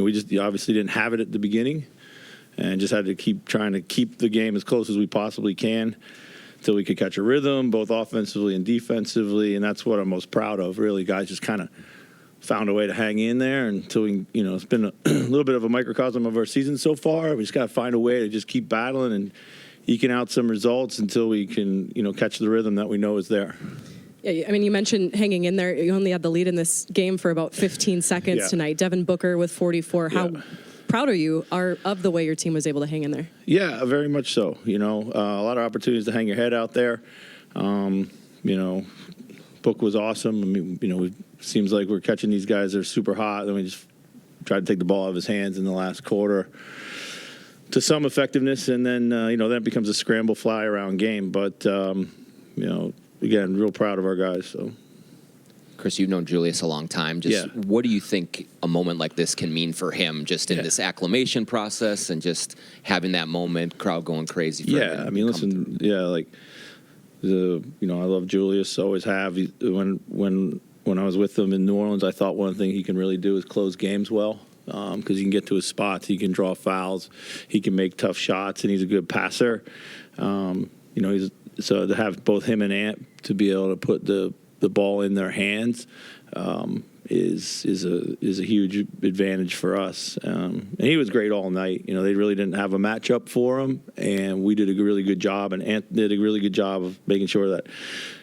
we just obviously didn't have it at the beginning, and just had to keep trying to keep the game as close as we possibly can until we could catch a rhythm, both offensively and defensively. And that's what I'm most proud of, really. Guys just kind of found a way to hang in there until we, it's been a little bit of a microcosm of our season so far. We just got to find a way to just keep battling and eking out some results until we can, catch the rhythm that we know is there. Yeah, I mean, you mentioned hanging in there. You only had the lead in this game for about 15 seconds tonight. Devin Booker with 44. How proud are you of the way your team was able to hang in there? Yeah, very much so. A lot of opportunities to hang your head out there. Book was awesome. I mean, it seems like we're catching these guys that are super hot. Then we just tried to take the ball out of his hands in the last quarter to some effectiveness, and then then it becomes a scramble fly around game. But again, real proud of our guys. So, Chris, you've known Julius a long time. What do you think a moment like this can mean for him, just in this acclimation process and just having that moment, crowd going crazy for him? I mean, listen, I love Julius, always have. When I was with him in New Orleans, I thought one thing he can really do is close games well, because he can get to his spots, he can draw fouls, he can make tough shots, and he's a good passer. So to have both him and Ant to be able to put the ball in their hands is a huge advantage for us. And he was great all night. They really didn't have a matchup for him, and we did a really good job, and Ant did a really good job of making sure that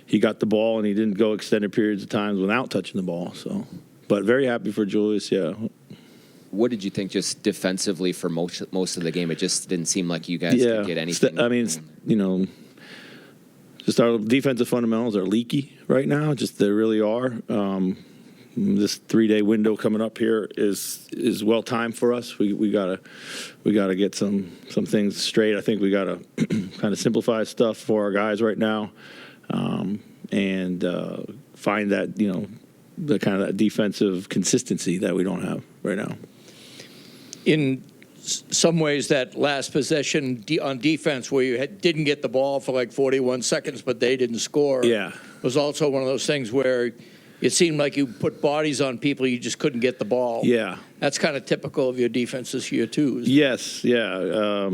he got the ball and he didn't go extended periods of times without touching the ball. So, but very happy for Julius, What did you think just defensively for most of the game? It just didn't seem like you guys could get anything. Just our defensive fundamentals are leaky right now. Just they really are. This 3-day window coming up here is well timed for us. We gotta get some things straight. I think we gotta kind of simplify stuff for our guys right now, and find that the kind of that defensive consistency that we don't have right now. In some ways, that last possession on defense where you didn't get the ball for like 41 seconds, but they didn't score, was also one of those things where it seemed like you put bodies on people, you just couldn't get the ball. Yeah. That's kind of typical of your defense this year, too. Yes, yeah.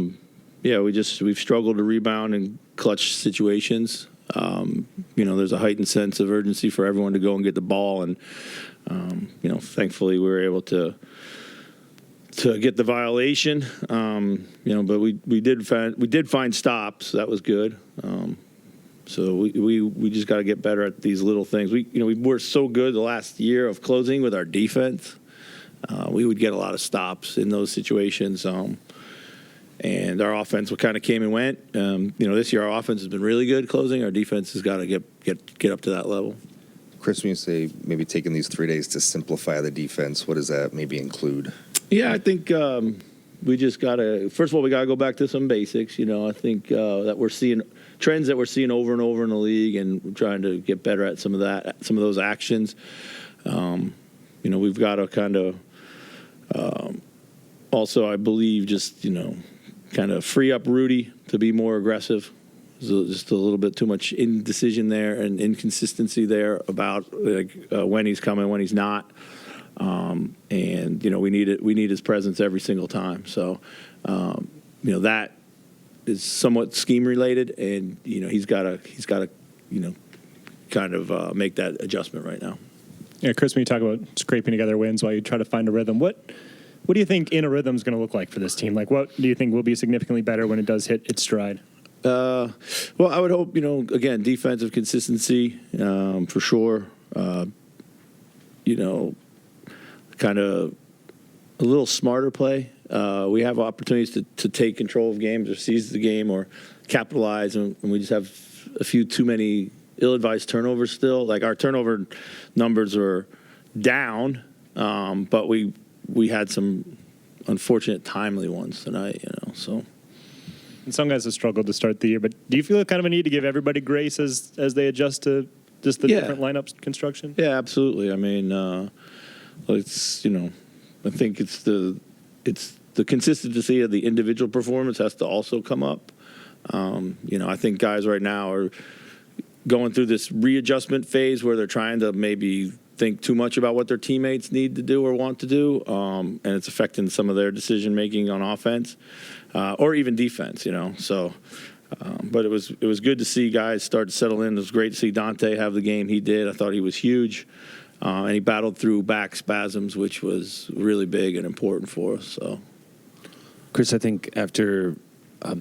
We've struggled to rebound in clutch situations. There's a heightened sense of urgency for everyone to go and get the ball, and thankfully we were able to get the violation, but we did find stops. That was good. So we just got to get better at these little things. We were so good the last year of closing with our defense. We would get a lot of stops in those situations, and our offense kind of came and went. This year our offense has been really good closing. Our defense has got to get up to that level. Chris, when you say maybe taking these 3 days to simplify the defense, what does that maybe include? Yeah, I think we just got to, first of all, we got to go back to some basics. I think that we're seeing trends that we're seeing over and over in the league, and we're trying to get better at some of those actions. We've got to kind of also, I believe, just, kind of free up Rudy to be more aggressive. There's just a little bit too much indecision there and inconsistency there about when he's coming, when he's not. We need his presence every single time. So, that is somewhat scheme related, and he's got to kind of make that adjustment right now. Yeah, Chris, when you talk about scraping together wins while you try to find a rhythm, what do you think in a rhythm is going to look like for this team? Like, what do you think will be significantly better when it does hit its stride? Well, I would hope, again, defensive consistency, for sure. Kind of a little smarter play. We have opportunities to take control of games or seize the game or capitalize, and we just have a few too many ill-advised turnovers still. Like, our turnover numbers are down, but we had some unfortunate timely ones tonight, so. And some guys have struggled to start the year, but do you feel kind of a need to give everybody grace as they adjust to just the different lineups construction? Yeah, absolutely. I mean, it's I think it's the consistency of the individual performance has to also come up. I think guys right now are going through this readjustment phase where they're trying to maybe think too much about what their teammates need to do or want to do, and it's affecting some of their decision making on offense or even defense. So. But it was good to see guys start to settle in. It was great to see Dante have the game he did. I thought he was huge, and he battled through back spasms, which was really big and important for us. So, Chris, I think after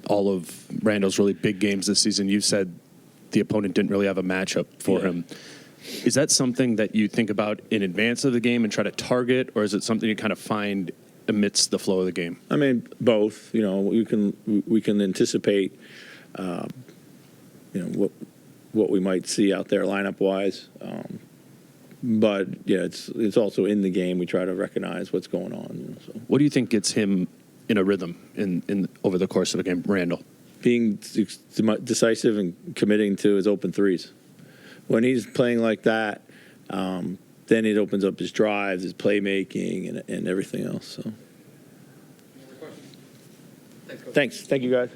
all of Randle's really big games this season, you said the opponent didn't really have a matchup for him. Is that something that you think about in advance of the game and try to target, or is it something you kind of find amidst the flow of the game? I mean, both. We can anticipate. What we might see out there lineup wise, but it's also in the game. We try to recognize what's going on. So. What do you think gets him in a rhythm in over the course of a game, Randle? Being decisive and committing to his open threes. When he's playing like that, then it opens up his drives, his playmaking, and everything else. So. Thanks. Thank you, guys.